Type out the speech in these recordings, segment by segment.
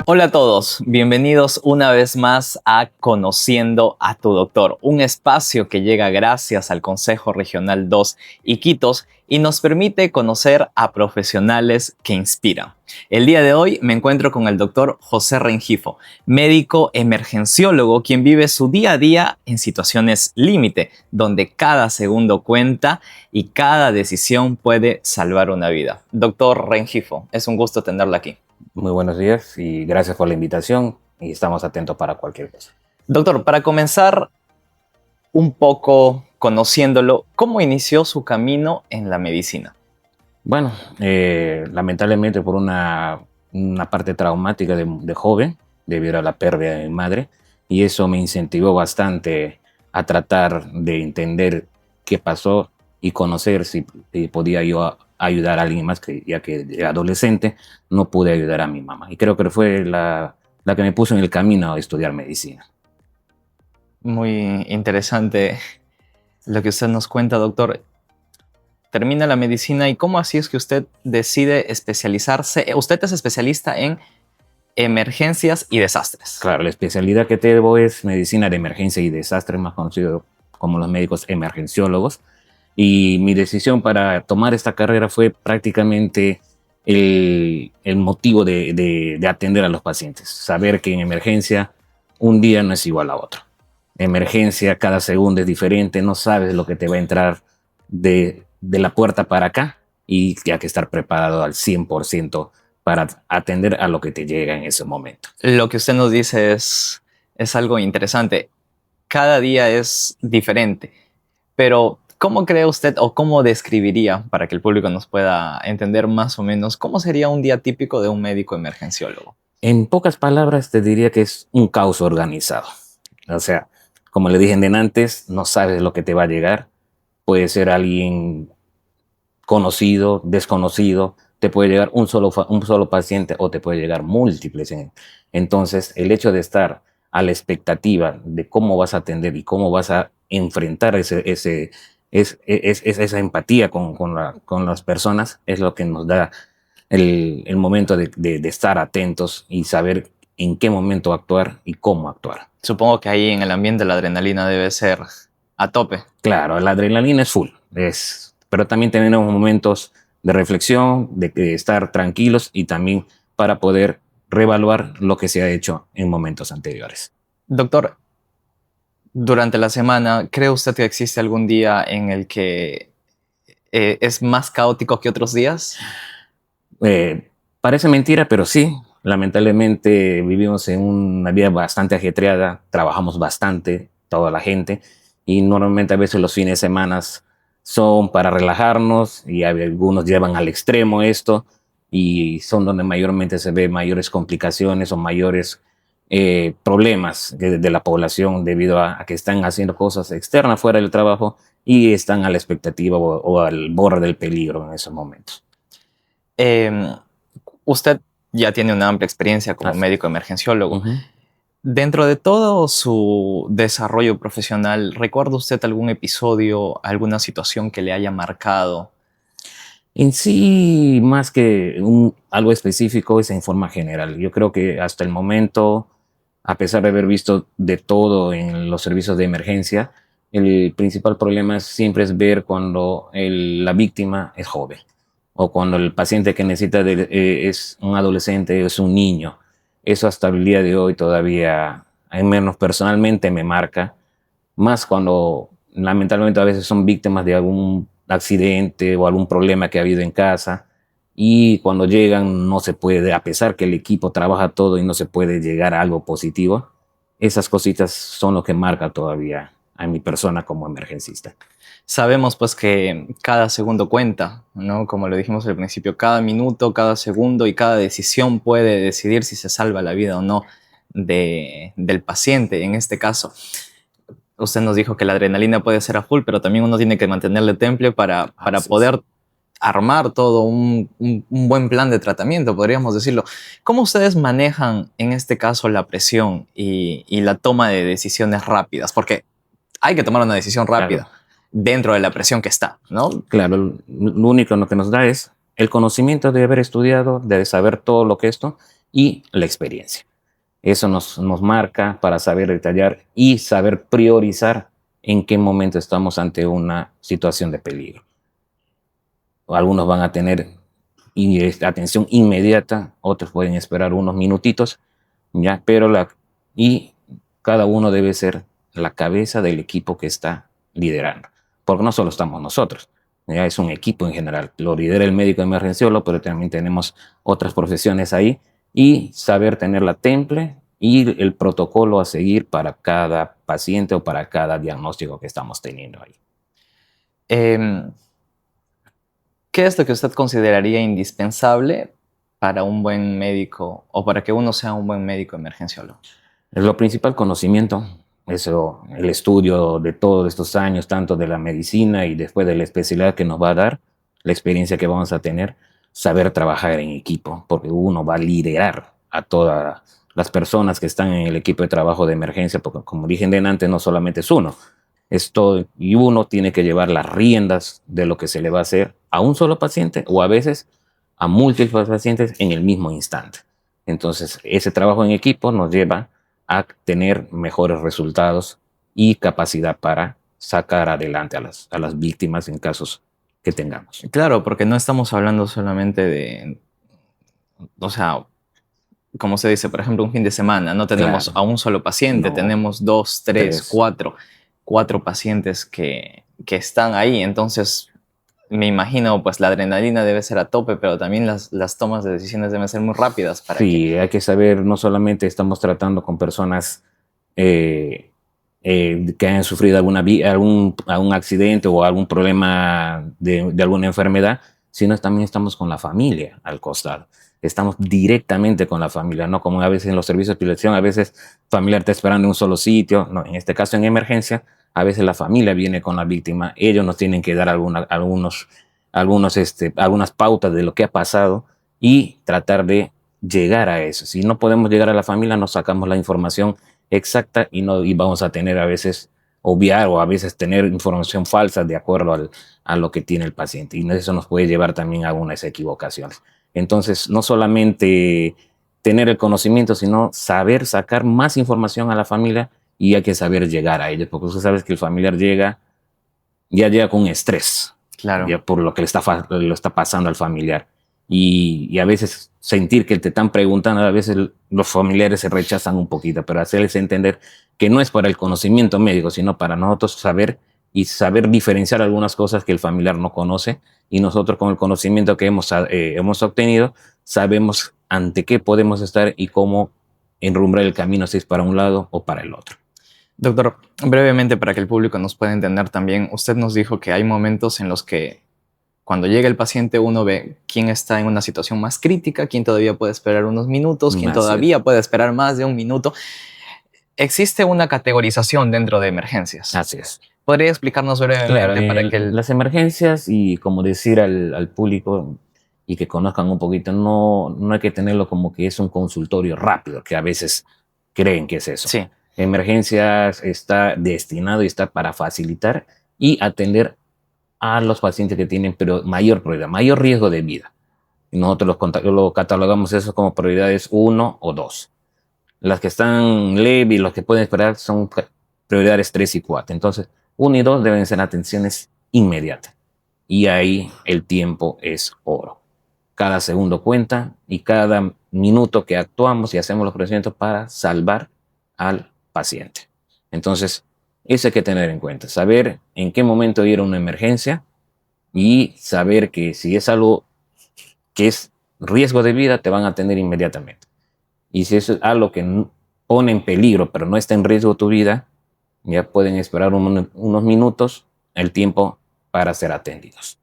Hola a todos, bienvenidos una vez más a Conociendo a tu Doctor, un espacio que llega gracias al Consejo Regional 2 Iquitos y nos permite conocer a profesionales que inspiran. El día de hoy me encuentro con el doctor José Rengifo, médico emergenciólogo quien vive su día a día en situaciones límite, donde cada segundo cuenta y cada decisión puede salvar una vida. Doctor Rengifo, es un gusto tenerla aquí. Muy buenos días y gracias por la invitación y estamos atentos para cualquier cosa. Doctor, para comenzar un poco conociéndolo, ¿cómo inició su camino en la medicina? Bueno, lamentablemente por una parte traumática de joven, debido a la pérdida de mi madre, y eso me incentivó bastante a tratar de entender qué pasó y conocer si podía yo ayudar a alguien más, ya que de adolescente no pude ayudar a mi mamá. Y creo que fue la que me puso en el camino a estudiar medicina. Muy interesante lo que usted nos cuenta, doctor. Termina la medicina y ¿cómo así es que usted decide especializarse? Usted es especialista en emergencias y desastres. Claro, la especialidad que tengo es medicina de emergencia y desastres, más conocido como los médicos emergenciólogos. Y mi decisión para tomar esta carrera fue prácticamente el motivo de atender a los pacientes. Saber que en emergencia un día no es igual a otro. Emergencia, cada segundo es diferente, no sabes lo que te va a entrar de la puerta para acá y hay que estar preparado al 100% para atender a lo que te llega en ese momento. Lo que usted nos dice es algo interesante. Cada día es diferente, pero ¿cómo cree usted o cómo describiría, para que el público nos pueda entender más o menos, cómo sería un día típico de un médico emergenciólogo? En pocas palabras te diría que es un caos organizado. O sea, como le dije antes, no sabes lo que te va a llegar. Puede ser alguien conocido, desconocido, te puede llegar un solo paciente o te puede llegar múltiples. Entonces, el hecho de estar a la expectativa de cómo vas a atender y cómo vas a enfrentar esa empatía con las personas es lo que nos da el momento de estar atentos y saber en qué momento actuar y cómo actuar. Supongo que ahí en el ambiente la adrenalina debe ser a tope. Claro, la adrenalina es full, pero también tenemos momentos de reflexión, de estar tranquilos y también para poder reevaluar lo que se ha hecho en momentos anteriores. Doctor, durante la semana, ¿cree usted que existe algún día en el que es más caótico que otros días? Parece mentira, pero sí, lamentablemente vivimos en una vida bastante ajetreada, trabajamos bastante, toda la gente, y normalmente a veces los fines de semana son para relajarnos y algunos llevan al extremo esto y son donde mayormente se ve mayores complicaciones o mayores problemas de la población debido a que están haciendo cosas externas fuera del trabajo y están a la expectativa o al borde del peligro en esos momentos. Eh, Usted ya tiene una amplia experiencia como Así. médico emergenciólogo. Uh-huh. Dentro de todo su desarrollo profesional, ¿recuerda usted algún episodio, alguna situación que le haya marcado? En sí, más que algo específico, es en forma general. Yo creo que hasta el momento, a pesar de haber visto de todo en los servicios de emergencia, el principal problema siempre es ver cuando la víctima es joven o cuando el paciente que necesita es un adolescente, es un niño. Eso hasta el día de hoy todavía, al menos personalmente, me marca, más cuando lamentablemente a veces son víctimas de algún accidente o algún problema que ha habido en casa y cuando llegan no se puede, a pesar que el equipo trabaja todo y no se puede llegar a algo positivo, esas cositas son lo que marca todavía a mi persona como emergencista. Sabemos pues que cada segundo cuenta, ¿no? Como lo dijimos al principio, cada minuto, cada segundo y cada decisión puede decidir si se salva la vida o no del paciente en este caso. Usted nos dijo que la adrenalina puede ser a full, pero también uno tiene que mantenerle temple para poder armar todo un buen plan de tratamiento, podríamos decirlo. ¿Cómo ustedes manejan en este caso la presión y la toma de decisiones rápidas? Porque hay que tomar una decisión rápida. Claro. Dentro de la presión que está, ¿no? Claro, lo único que nos da es el conocimiento de haber estudiado, de saber todo lo que esto, y la experiencia. Eso nos marca para saber detallar y saber priorizar en qué momento estamos ante una situación de peligro. Algunos van a tener atención inmediata, otros pueden esperar unos minutitos, ¿ya? Y cada uno debe ser la cabeza del equipo que está liderando, porque no solo estamos nosotros, ¿ya? Es un equipo en general. Lo lidera el médico emergenciólogo, pero también tenemos otras profesiones ahí, y saber tener la temple y el protocolo a seguir para cada paciente o para cada diagnóstico que estamos teniendo ahí. Em, ¿Qué es lo que usted consideraría indispensable para un buen médico o para que uno sea un buen médico emergenciólogo? Lo principal, conocimiento, eso, el estudio de todos estos años, tanto de la medicina y después de la especialidad que nos va a dar, la experiencia que vamos a tener, saber trabajar en equipo, porque uno va a liderar a todas las personas que están en el equipo de trabajo de emergencia, porque como dije antes, no solamente es uno, es todo, y uno tiene que llevar las riendas de lo que se le va a hacer a un solo paciente o a veces a múltiples pacientes en el mismo instante. Entonces, ese trabajo en equipo nos lleva a tener mejores resultados y capacidad para sacar adelante a las víctimas en casos que tengamos. Claro, porque no estamos hablando solamente de, o sea, como se dice, por ejemplo, un fin de semana, no tenemos Claro. a un solo paciente, No, tenemos dos, tres, tres. cuatro pacientes que están ahí. Entonces, me imagino, pues la adrenalina debe ser a tope, pero también las tomas de decisiones deben ser muy rápidas para que... Sí, hay que saber, no solamente estamos tratando con personas que han sufrido algún accidente o algún problema de alguna enfermedad, sino también estamos con la familia al costado. Estamos directamente con la familia, no como a veces en los servicios de hospitalización, a veces familiar está esperando en un solo sitio. No, en este caso en emergencia, a veces la familia viene con la víctima, ellos nos tienen que dar algunas pautas de lo que ha pasado y tratar de llegar a eso. Si no podemos llegar a la familia, nos sacamos la información exacta y vamos a tener a veces obviar o a veces tener información falsa de acuerdo a lo que tiene el paciente. Y eso nos puede llevar también a algunas equivocaciones. Entonces, no solamente tener el conocimiento, sino saber sacar más información a la familia y hay que saber llegar a ellos, porque usted sabe que el familiar ya llega con estrés, Claro. ya por lo que le está pasando al familiar. Y a veces sentir que te están preguntando, a veces los familiares se rechazan un poquito, pero hacerles entender que no es para el conocimiento médico, sino para nosotros saber y saber diferenciar algunas cosas que el familiar no conoce y nosotros con el conocimiento que hemos obtenido sabemos ante qué podemos estar y cómo enrumbrar el camino, si es para un lado o para el otro. Doctor, brevemente para que el público nos pueda entender también, usted nos dijo que hay momentos en los que cuando llega el paciente uno ve quién está en una situación más crítica, quién todavía puede esperar unos minutos, quién todavía puede esperar más de un minuto. Existe una categorización dentro de emergencias. Así es. ¿Podría explicarnos brevemente Claro, para que las emergencias y como decir al público y que conozcan un poquito, no hay que tenerlo como que es un consultorio rápido, que a veces creen que es eso. Sí. Emergencias está destinado y está para facilitar y atender a los pacientes que tienen mayor prioridad, mayor riesgo de vida. Y nosotros lo catalogamos eso como prioridades 1 o 2. Las que están leve y los que pueden esperar son prioridades 3 y 4. Entonces, 1 y 2 deben ser atenciones inmediatas. Y ahí el tiempo es oro. Cada segundo cuenta y cada minuto que actuamos y hacemos los procedimientos para salvar al paciente. Entonces, eso hay que tener en cuenta. Saber en qué momento ir a una emergencia y saber que si es algo que es riesgo de vida, te van a atender inmediatamente. Y si es algo que pone en peligro, pero no está en riesgo tu vida, ya pueden esperar unos minutos el tiempo para ser atendidos.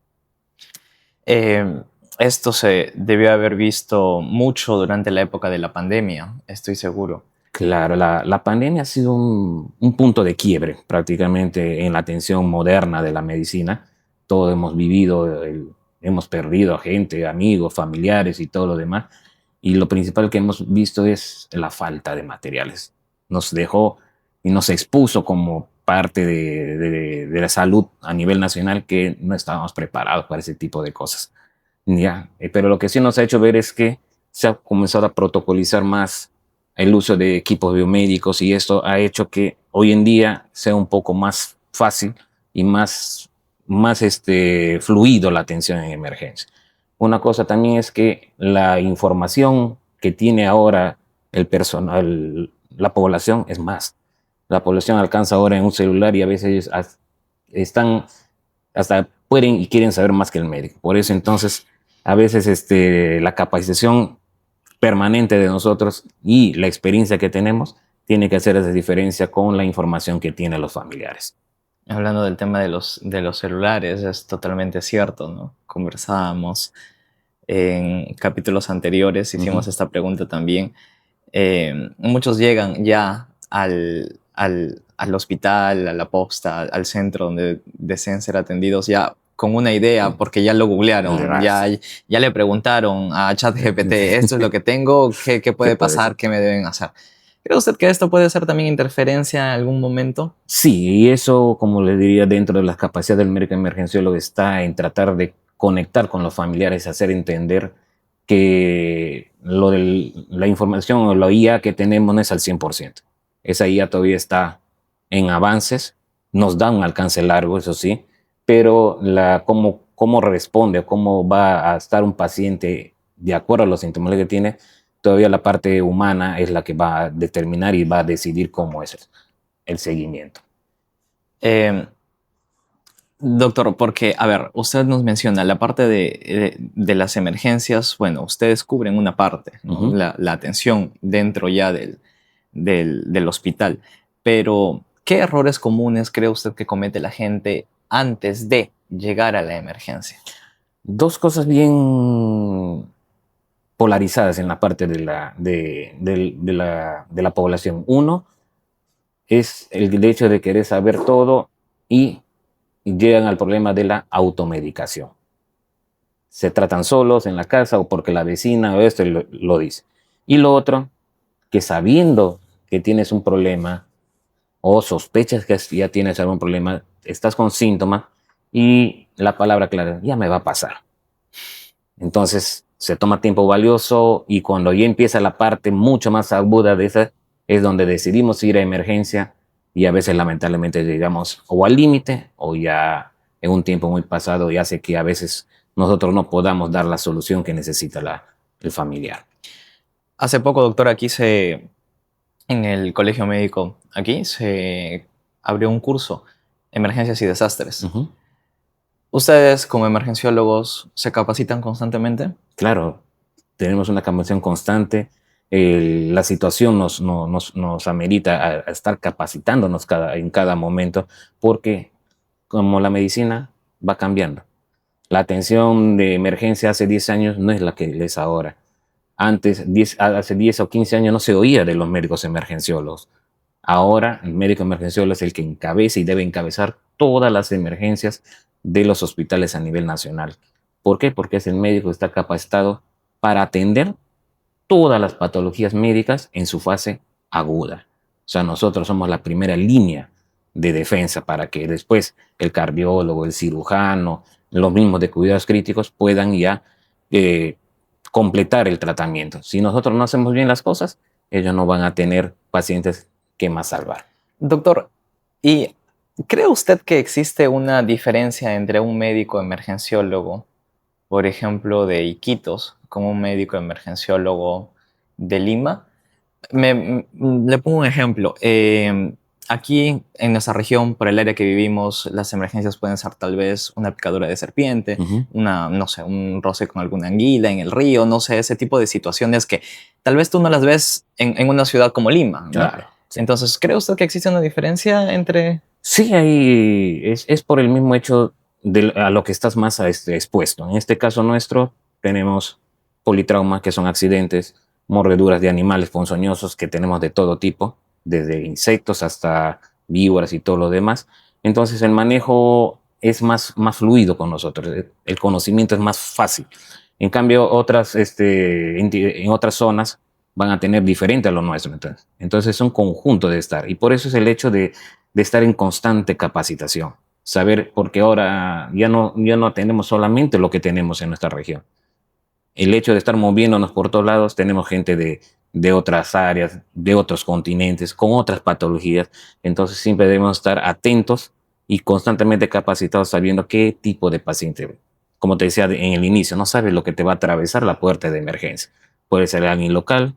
Esto se debió haber visto mucho durante la época de la pandemia, estoy seguro. Claro, la pandemia ha sido un punto de quiebre prácticamente en la atención moderna de la medicina. Todos hemos vivido, hemos perdido a gente, amigos, familiares y todo lo demás. Y lo principal que hemos visto es la falta de materiales. Nos dejó y nos expuso como parte de la salud a nivel nacional que no estábamos preparados para ese tipo de cosas. Ya, pero lo que sí nos ha hecho ver es que se ha comenzado a protocolizar más el uso de equipos biomédicos y esto ha hecho que hoy en día sea un poco más fácil y más fluido la atención en emergencia. Una cosa también es que la información que tiene ahora el personal, la población es más. La población alcanza ahora en un celular y a veces ellos están, hasta pueden y quieren saber más que el médico. Por eso entonces, a veces la capacitación permanente de nosotros y la experiencia que tenemos tiene que hacer esa diferencia con la información que tienen los familiares. Hablando del tema de los celulares, es totalmente cierto, ¿no? Conversábamos en capítulos anteriores, hicimos esta pregunta también. Muchos llegan ya al hospital, a la posta, al centro donde deseen ser atendidos ya con una idea, porque ya lo googlearon, ya le preguntaron a ChatGPT, esto es lo que tengo, ¿qué puede pasar? ¿Qué me deben hacer? ¿Cree usted que esto puede ser también interferencia en algún momento? Sí, y eso, como le diría, dentro de las capacidades del médico emergenciólogo está en tratar de conectar con los familiares, hacer entender que la información o la IA que tenemos no es al 100%. Esa IA todavía está en avances, nos da un alcance largo, eso sí, pero cómo responde o cómo va a estar un paciente de acuerdo a los síntomas que tiene, todavía la parte humana es la que va a determinar y va a decidir cómo es el seguimiento. Doctor, porque, a ver, usted nos menciona la parte de las emergencias, bueno, ustedes cubren una parte, ¿no? La atención dentro ya del hospital, pero ¿qué errores comunes cree usted que comete la gente antes de llegar a la emergencia? Dos cosas bien polarizadas en la parte de la población. Uno es el hecho de querer saber todo y llegan al problema de la automedicación. Se tratan solos en la casa o porque la vecina o esto lo dice. Y lo otro, que sabiendo que tienes un problema o sospechas que ya tienes algún problema, estás con síntomas y la palabra clara, ya me va a pasar. Entonces se toma tiempo valioso y cuando ya empieza la parte mucho más aguda de esa, es donde decidimos ir a emergencia y a veces lamentablemente llegamos o al límite o ya en un tiempo muy pasado y hace que a veces nosotros no podamos dar la solución que necesita el familiar. Hace poco, doctor, en el colegio médico, aquí se abrió un curso, Emergencias y Desastres. ¿Ustedes como emergenciólogos se capacitan constantemente? Claro, tenemos una capacitación constante. La situación nos amerita a estar capacitándonos en cada momento porque como la medicina va cambiando. La atención de emergencia hace 10 años no es la que es ahora. Antes, hace 10 o 15 años no se oía de los médicos emergenciólogos. Ahora el médico emergenciólogo es el que encabeza y debe encabezar todas las emergencias de los hospitales a nivel nacional. ¿Por qué? Porque es el médico que está capacitado para atender todas las patologías médicas en su fase aguda. O sea, nosotros somos la primera línea de defensa para que después el cardiólogo, el cirujano, los mismos de cuidados críticos puedan ya completar el tratamiento. Si nosotros no hacemos bien las cosas, ellos no van a tener pacientes que más salvar. Doctor, ¿y cree usted que existe una diferencia entre un médico emergenciólogo, por ejemplo, de Iquitos, como un médico emergenciólogo de Lima? Le pongo un ejemplo. Aquí en nuestra región, por el área que vivimos, las emergencias pueden ser tal vez una picadura de serpiente, no sé, un roce con alguna anguila en el río, no sé, ese tipo de situaciones que tal vez tú no las ves en una ciudad como Lima, ¿no? Claro. Sí. Entonces, ¿cree usted que existe una diferencia entre...? Sí, ahí es por el mismo hecho a lo que estás más expuesto. En este caso nuestro, tenemos politrauma, que son accidentes, mordeduras de animales ponzoñosos que tenemos de todo tipo, desde insectos hasta víboras y todo lo demás. Entonces el manejo es más fluido con nosotros, el conocimiento es más fácil. En cambio, en otras zonas van a tener diferente a lo nuestro. Entonces es un conjunto de estar. Y por eso es el hecho de estar en constante capacitación. Saber, porque ahora ya no tenemos solamente lo que tenemos en nuestra región. el hecho de estar moviéndonos por todos lados, tenemos gente de otras áreas, de otros continentes, con otras patologías. Entonces siempre debemos estar atentos y constantemente capacitados sabiendo qué tipo de paciente. Como te decía en el inicio, no sabes lo que te va a atravesar la puerta de emergencia. Puede ser alguien local,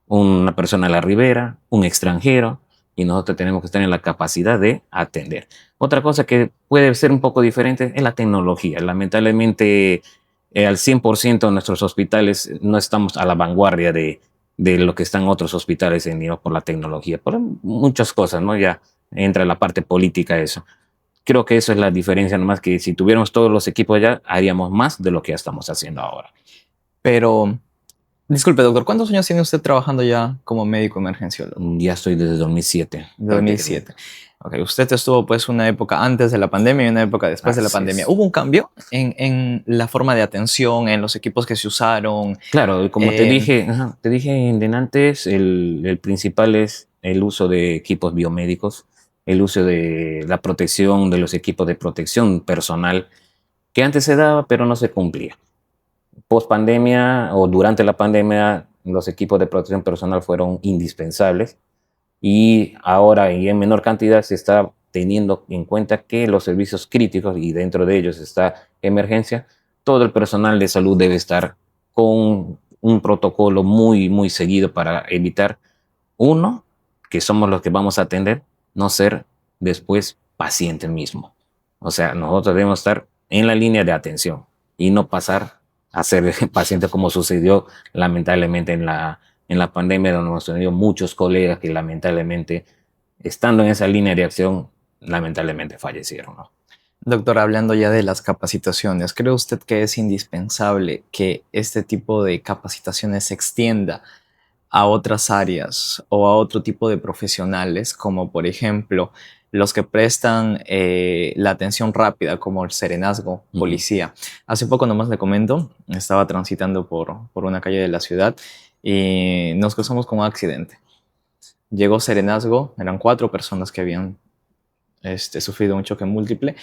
una persona de la ribera, un extranjero, y nosotros tenemos que estar en la capacidad de atender. Otra cosa que puede ser un poco diferente es la tecnología. Lamentablemente, al 100% de nuestros hospitales no estamos a la vanguardia de lo que están otros hospitales en Nido por la tecnología, por muchas cosas, ¿no? Ya entra la parte política eso. Creo que eso es la diferencia, nomás que si tuviéramos todos los equipos ya, haríamos más de lo que ya estamos haciendo ahora. Pero, disculpe, doctor, ¿cuántos años tiene usted trabajando ya como médico emergenciólogo? Ya estoy desde 2007. De 2007. Ok, usted estuvo pues una época antes de la pandemia y una época después de la Así pandemia. es. ¿Hubo un cambio en la forma de atención, en los equipos que se usaron? Claro, y como te Eh, dije, ajá, te dije en antes, el principal es el uso de equipos biomédicos, el uso de la protección de los equipos de protección personal, que antes se daba, pero no se cumplía. Post pandemia o durante la pandemia, los equipos de protección personal fueron indispensables y ahora y en menor cantidad se está teniendo en cuenta que los servicios críticos, y dentro de ellos está emergencia, todo el personal de salud debe estar con un protocolo muy seguido para evitar, uno, que somos los que vamos a atender, no ser después paciente mismo. O sea, nosotros debemos estar en la línea de atención y no pasar a ser paciente como sucedió lamentablemente en la pandemia, donde hemos tenido muchos colegas que lamentablemente, estando en esa línea de acción, lamentablemente fallecieron, ¿no? Doctor, hablando ya de las capacitaciones, ¿cree usted que es indispensable que este tipo de capacitaciones se extienda a otras áreas o a otro tipo de profesionales, como por ejemplo los que prestan la atención rápida, como el serenazgo, Uh -huh. policía? Hace poco nomás le comento, estaba transitando por una calle de la ciudad y nos cruzamos con un accidente. Llegó serenazgo, eran 4 personas que habían sufrido un choque múltiple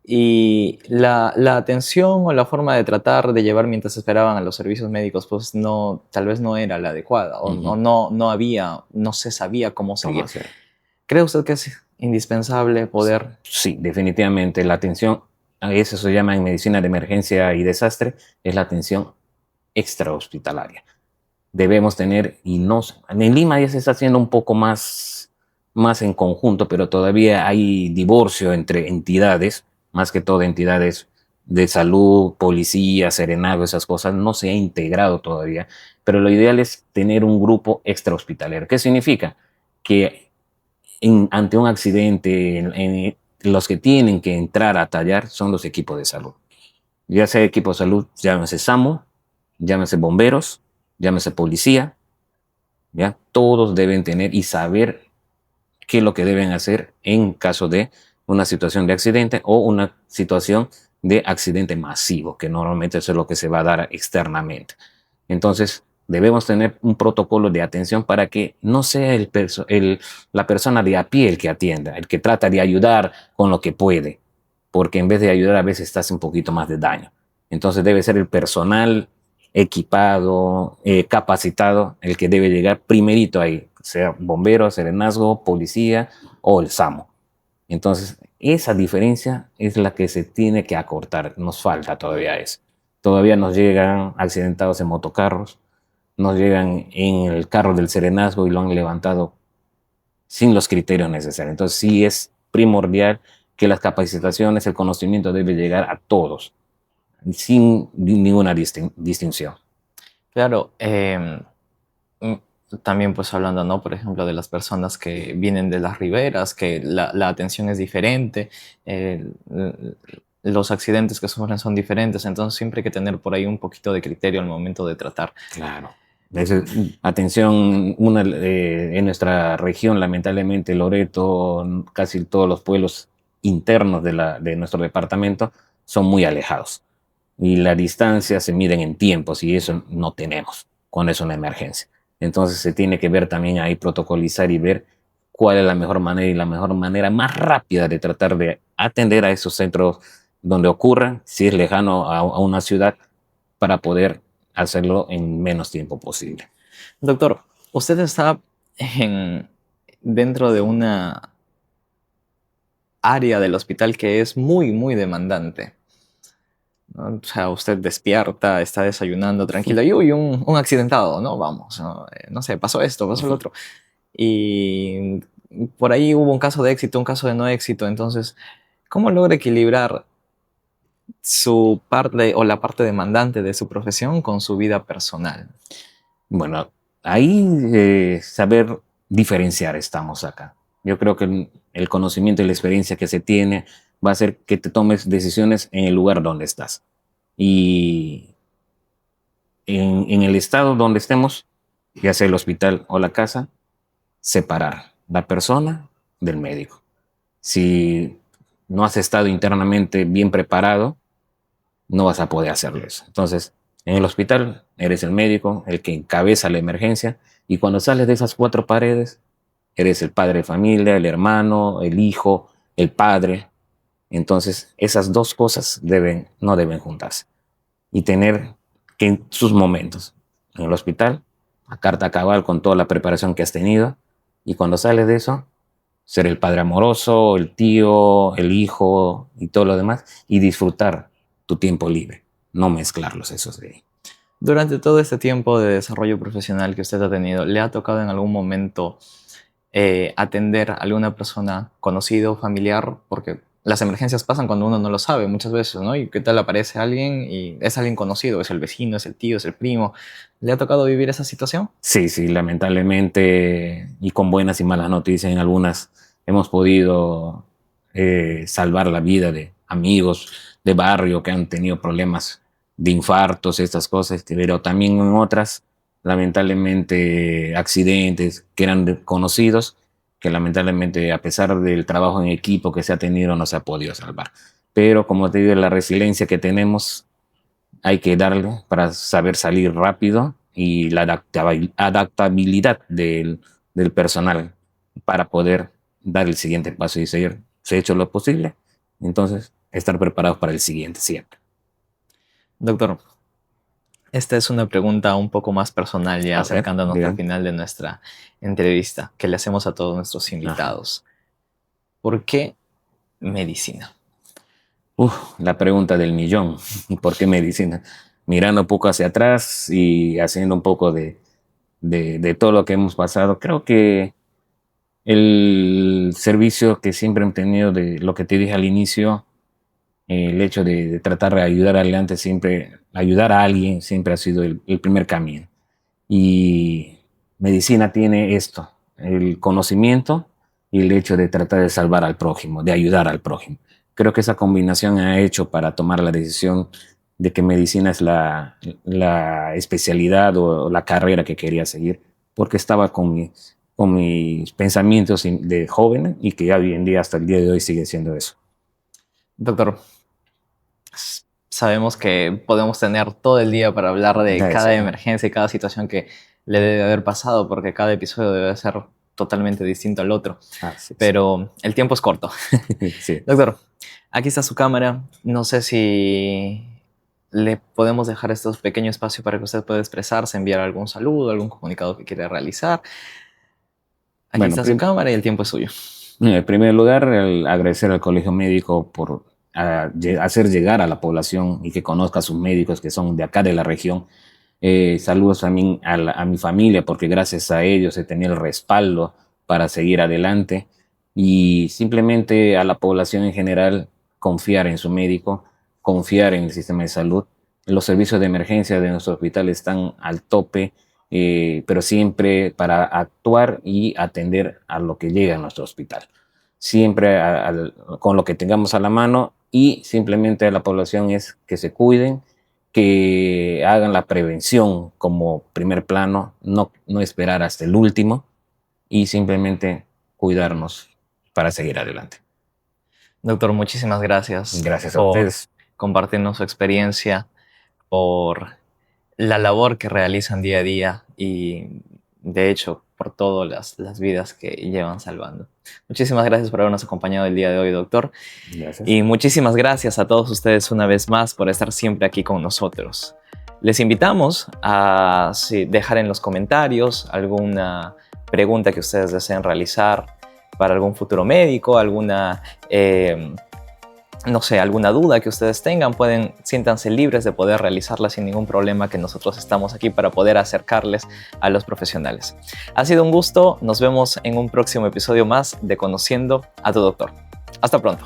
y la atención o la forma de tratar de llevar mientras esperaban a los servicios médicos, pues no, tal vez no era la adecuada o no había, no se sabía cómo ¿Cómo seguir. hacer? ¿Cree usted que es indispensable poder? Sí, definitivamente la atención, a eso se llama en medicina de emergencia y desastre, es la atención extrahospitalaria. Debemos tener, y no, en Lima ya se está haciendo un poco más en conjunto, pero todavía hay divorcio entre entidades, más que todo entidades de salud, policía, serenazgo, esas cosas, no se ha integrado todavía, pero lo ideal es tener un grupo extrahospitalario. ¿Qué significa? Que ante un accidente, los que tienen que entrar a tallar son los equipos de salud. Ya sea equipo de salud, llámese SAMU, llámese bomberos, llámese policía, ¿ya? Todos deben tener y saber qué es lo que deben hacer en caso de una situación de accidente o una situación de accidente masivo, que normalmente eso es lo que se va a dar externamente. Entonces, debemos tener un protocolo de atención para que no sea la persona de a pie el que atienda, el que trata de ayudar con lo que puede, porque en vez de ayudar a veces está hace un poquito más de daño. Entonces debe ser el personal equipado, capacitado, el que debe llegar primerito ahí, sea bombero, serenazgo, policía o el SAMU. Entonces, esa diferencia es la que se tiene que acortar. Nos falta todavía eso. Todavía nos llegan accidentados en motocarros, nos llegan en el carro del serenazgo y lo han levantado sin los criterios necesarios. Entonces, sí es primordial que las capacitaciones, el conocimiento debe llegar a todos, sin ninguna distinción. Claro, mm, también pues hablando, ¿no? Por ejemplo, de las personas que vienen de las riberas, que la atención es diferente, eh, los accidentes que sufren son diferentes, entonces siempre hay que tener por ahí un poquito de criterio al momento de tratar. Claro. Atención, en nuestra región, lamentablemente, Loreto, casi todos los pueblos internos de nuestro departamento son muy alejados. Y la distancia se miden en tiempos y eso no tenemos cuando es una emergencia. Entonces se tiene que ver también ahí, protocolizar y ver cuál es la mejor manera y la mejor manera más rápida de tratar de atender a esos centros donde ocurran, si es lejano a una ciudad, para poder hacerlo en menos tiempo posible. Doctor, usted está dentro de una área del hospital que es muy, muy demandante, ¿no? O sea, usted despierta, está desayunando tranquilo y uy, un accidentado, ¿no? Vamos, ¿no? No sé, pasó esto, pasó lo otro. Y por ahí hubo un caso de éxito, un caso de no éxito. Entonces, ¿cómo logra equilibrar su parte o la parte demandante de su profesión con su vida personal? Bueno, ahí saber diferenciar estamos acá. Yo creo que el conocimiento y la experiencia que se tiene va a hacer que te tomes decisiones en el lugar donde estás. Y en el estado donde estemos, ya sea el hospital o la casa, separar la persona del médico. Si no has estado internamente bien preparado, no vas a poder hacerlo eso. Entonces, en el hospital eres el médico, el que encabeza la emergencia, y cuando sales de esas cuatro paredes, eres el padre de familia, el hermano, el hijo, el padre. Entonces, esas dos cosas no deben juntarse. Y tener que en sus momentos, en el hospital, a carta cabal con toda la preparación que has tenido, y cuando sales de eso, ser el padre amoroso, el tío, el hijo y todo lo demás, y disfrutar tu tiempo libre, no mezclarlos esos de ahí. Durante todo este tiempo de desarrollo profesional que usted ha tenido, ¿le ha tocado en algún momento atender a alguna persona conocido, familiar? Porque las emergencias pasan cuando uno no lo sabe muchas veces, ¿no? Y qué tal aparece alguien y es alguien conocido, es el vecino, es el tío, es el primo. ¿Le ha tocado vivir esa situación? Sí, sí, lamentablemente, y con buenas y malas noticias, en algunas hemos podido salvar la vida de amigos de barrio que han tenido problemas de infartos, estas cosas, pero también en otras, lamentablemente, accidentes que eran conocidos, que lamentablemente, a pesar del trabajo en equipo que se ha tenido, no se ha podido salvar. Pero como te digo, la resiliencia que tenemos hay que darle para saber salir rápido, y la adaptabilidad del personal para poder dar el siguiente paso y seguir. Se ha hecho lo posible, entonces estar preparados para el siguiente siempre. Doctor, esta es una pregunta un poco más personal, ya A ver, acercándonos al digan. final de nuestra entrevista que le hacemos a todos nuestros Ajá. invitados. ¿Por qué medicina? La pregunta del millón. ¿Por qué medicina? Mirando un poco hacia atrás y haciendo un poco de todo lo que hemos pasado, creo que el servicio que siempre he tenido, de lo que te dije al inicio, el hecho de tratar de ayudar adelante, siempre, ayudar a alguien siempre ha sido el primer camino. Y medicina tiene esto, el conocimiento y el hecho de tratar de salvar al prójimo, de ayudar al prójimo. Creo que esa combinación ha hecho para tomar la decisión de que medicina es la especialidad o la carrera que quería seguir, porque estaba con mis pensamientos de joven, y que ya hoy en día, hasta el día de hoy, sigue siendo eso. Doctor, sabemos que podemos tener todo el día para hablar de Eso. cada emergencia y cada situación que le debe haber pasado, porque cada episodio debe ser totalmente distinto al otro. Sí. Pero el tiempo es corto. Sí. Doctor, aquí está su cámara. No sé si le podemos dejar estos pequeños espacios para que usted pueda expresarse, enviar algún saludo, algún comunicado que quiera realizar. Aquí Bueno, está su cámara y el tiempo es suyo. en primer lugar, agradecer al Colegio Médico por hacer llegar a la población y que conozca a sus médicos que son de acá de la región. Saludos también a mi familia, porque gracias a ellos he tenido el respaldo para seguir adelante, y simplemente a la población en general confiar en su médico, confiar en el sistema de salud. Los servicios de emergencia de nuestro hospital están al tope, pero siempre para actuar y atender a lo que llega a nuestro hospital. Siempre con lo que tengamos a la mano, y simplemente a la población es que se cuiden, que hagan la prevención como primer plano, no esperar hasta el último, y simplemente cuidarnos para seguir adelante. Doctor, muchísimas gracias Gracias a por ustedes. compartirnos su experiencia, por la labor que realizan día a día y, de hecho, por todas las vidas que llevan salvando. Muchísimas gracias por habernos acompañado el día de hoy, doctor. Gracias. Y muchísimas gracias a todos ustedes una vez más por estar siempre aquí con nosotros. Les invitamos a dejar en los comentarios alguna pregunta que ustedes deseen realizar para algún futuro médico, alguna duda que ustedes tengan. Siéntanse libres de poder realizarla sin ningún problema, que nosotros estamos aquí para poder acercarles a los profesionales. Ha sido un gusto. Nos vemos en un próximo episodio más de Conociendo a tu Doctor. Hasta pronto.